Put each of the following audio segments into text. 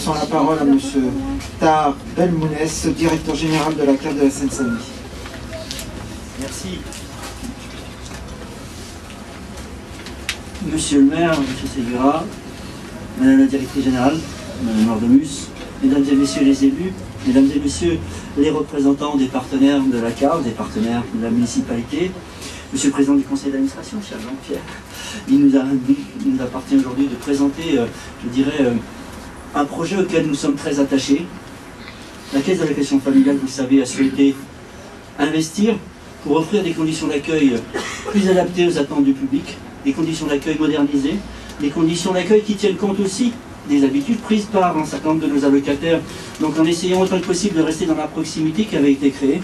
passons la parole à M. Tahar Belmounès, directeur général de la CAF de la Seine-Saint-Denis. Merci. Monsieur le maire, monsieur Séguéra, madame la directrice générale, madame Ardemus, mesdames et messieurs les élus, mesdames et messieurs les représentants des partenaires de la CAF, des partenaires de la municipalité, monsieur le président du conseil d'administration, cher Jean-Pierre, il nous appartient aujourd'hui de présenter, je dirais, un projet auquel nous sommes très attachés. La Caisse d'allocation familiale, vous le savez, a souhaité investir pour offrir des conditions d'accueil plus adaptées aux attentes du public, des conditions d'accueil modernisées, des conditions d'accueil qui tiennent compte aussi des habitudes prises par un certain nombre de nos allocataires, donc en essayant autant que possible de rester dans la proximité qui avait été créée,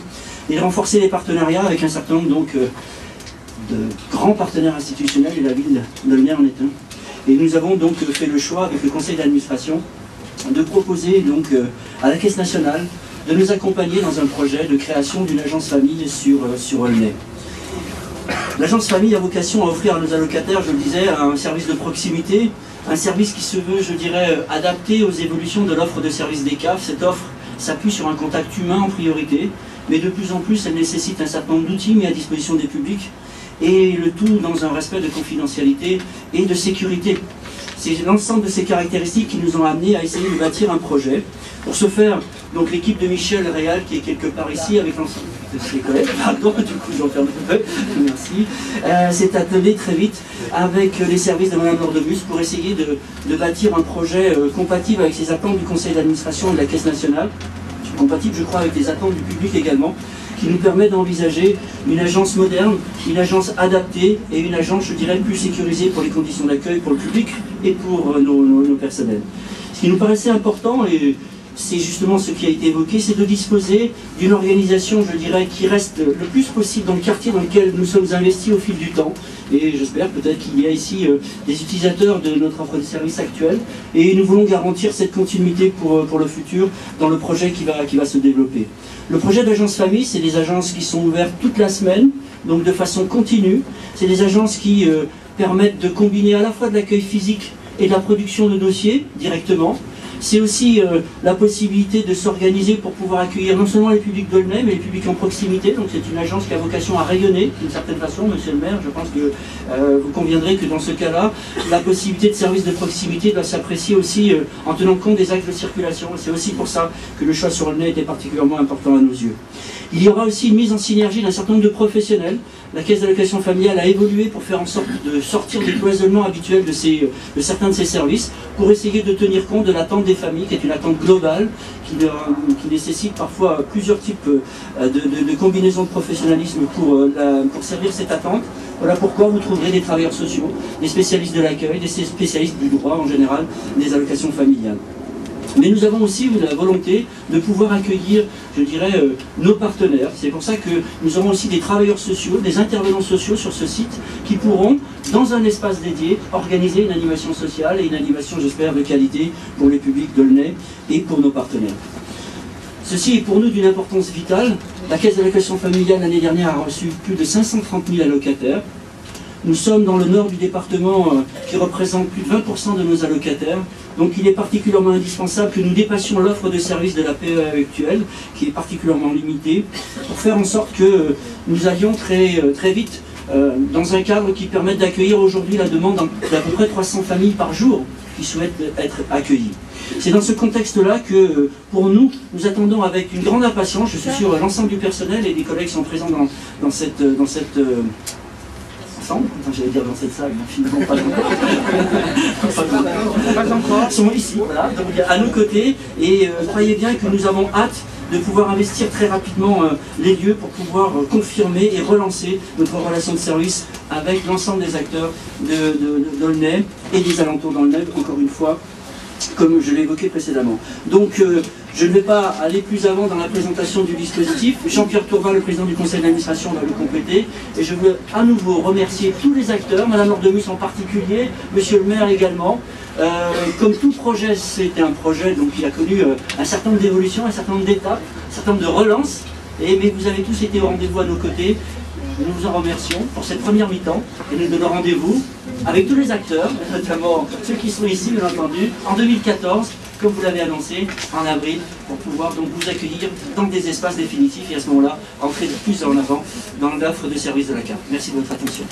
et de renforcer les partenariats avec un certain nombre donc, de grands partenaires institutionnels, et la ville d'Aulnay en est un. Et nous avons donc fait le choix avec le conseil d'administration de proposer donc à la Caisse nationale de nous accompagner dans un projet de création d'une agence famille sur Aulnay. L'agence famille a vocation à offrir à nos allocataires, je le disais, un service de proximité, un service qui se veut, je dirais, adapté aux évolutions de l'offre de services des CAF. Cette offre s'appuie sur un contact humain en priorité, mais de plus en plus elle nécessite un certain nombre d'outils mis à disposition des publics, et le tout dans un respect de confidentialité et de sécurité. C'est l'ensemble de ces caractéristiques qui nous ont amenés à essayer de bâtir un projet. Pour ce faire, donc l'équipe de Michel Réal, qui est quelque part ici, avec l'ensemble de ses collègues, pardon, du coup j'en ferme un peu, merci, s'est attelé très vite avec les services de Mme Lordemus pour essayer de bâtir un projet compatible avec les attentes du conseil d'administration et de la Caisse nationale, compatible je crois avec les attentes du public également, qui nous permet d'envisager une agence moderne, une agence adaptée et une agence, je dirais, plus sécurisée pour les conditions d'accueil pour le public et pour nos personnels. Ce qui nous paraissait important, et c'est justement ce qui a été évoqué, c'est de disposer d'une organisation, je dirais, qui reste le plus possible dans le quartier dans lequel nous sommes investis au fil du temps. Et j'espère peut-être qu'il y a ici des utilisateurs de notre offre de service actuelle. Et nous voulons garantir cette continuité pour le futur dans le projet qui va se développer. Le projet d'agence famille, c'est des agences qui sont ouvertes toute la semaine, donc de façon continue. C'est des agences qui permettent de combiner à la fois de l'accueil physique et de la production de dossiers directement. C'est aussi la possibilité de s'organiser pour pouvoir accueillir non seulement les publics d'Aulnay, mais les publics en proximité. Donc c'est une agence qui a vocation à rayonner d'une certaine façon, monsieur le maire. Je pense que vous conviendrez que dans ce cas-là, la possibilité de service de proximité doit s'apprécier aussi en tenant compte des axes de circulation. C'est aussi pour ça que le choix sur Aulnay était particulièrement important à nos yeux. Il y aura aussi une mise en synergie d'un certain nombre de professionnels. La Caisse d'allocation familiale a évolué pour faire en sorte de sortir des cloisonnements habituels de certains de ses services, pour essayer de tenir compte de l'attente des familles, qui est une attente globale, qui nécessite parfois plusieurs types de combinaisons de professionnalisme pour servir cette attente. Voilà pourquoi vous trouverez des travailleurs sociaux, des spécialistes de l'accueil, des spécialistes du droit en général, des allocations familiales. Mais nous avons aussi la volonté de pouvoir accueillir, je dirais, nos partenaires. C'est pour ça que nous aurons aussi des travailleurs sociaux, des intervenants sociaux sur ce site qui pourront, dans un espace dédié, organiser une animation sociale et une animation, j'espère, de qualité pour les publics d'Aulnay et pour nos partenaires. Ceci est pour nous d'une importance vitale. La Caisse d'allocation familiale l'année dernière a reçu plus de 530 000 allocataires. Nous sommes dans le nord du département qui représente plus de 20% de nos allocataires. Donc il est particulièrement indispensable que nous dépassions l'offre de services de la PEA actuelle, qui est particulièrement limitée, pour faire en sorte que nous allions très vite dans un cadre qui permette d'accueillir aujourd'hui la demande d'à peu près 300 familles par jour qui souhaitent être accueillies. C'est dans ce contexte-là que, pour nous, nous attendons avec une grande impatience, je suis sûr l'ensemble du personnel et des collègues sont présents dans cette ensemble, j'allais dire dans cette salle, mais finalement pas encore, sont ici, voilà, donc à nos côtés, et croyez bien que nous avons hâte de pouvoir investir très rapidement les lieux pour pouvoir confirmer et relancer notre relation de service avec l'ensemble des acteurs d'Aulnay et des alentours d'Aulnay, encore une fois, comme je l'ai évoqué précédemment. Donc je ne vais pas aller plus avant dans la présentation du dispositif. Jean-Pierre Tourvin, le président du conseil d'administration, va le compléter. Et je veux à nouveau remercier tous les acteurs, Mme Lordemus en particulier, monsieur le maire également. Comme tout projet, c'était un projet donc, qui a connu un certain nombre d'évolutions, un certain nombre d'étapes, un certain nombre de relances. Mais vous avez tous été au rendez-vous à nos côtés. Nous vous en remercions pour cette première mi-temps et nous donnons rendez-vous avec tous les acteurs, notamment ceux qui sont ici, bien entendu, en 2014, comme vous l'avez annoncé, en avril, pour pouvoir donc vous accueillir dans des espaces définitifs et à ce moment-là, entrer de plus en avant dans l'offre de service de la carte. Merci de votre attention.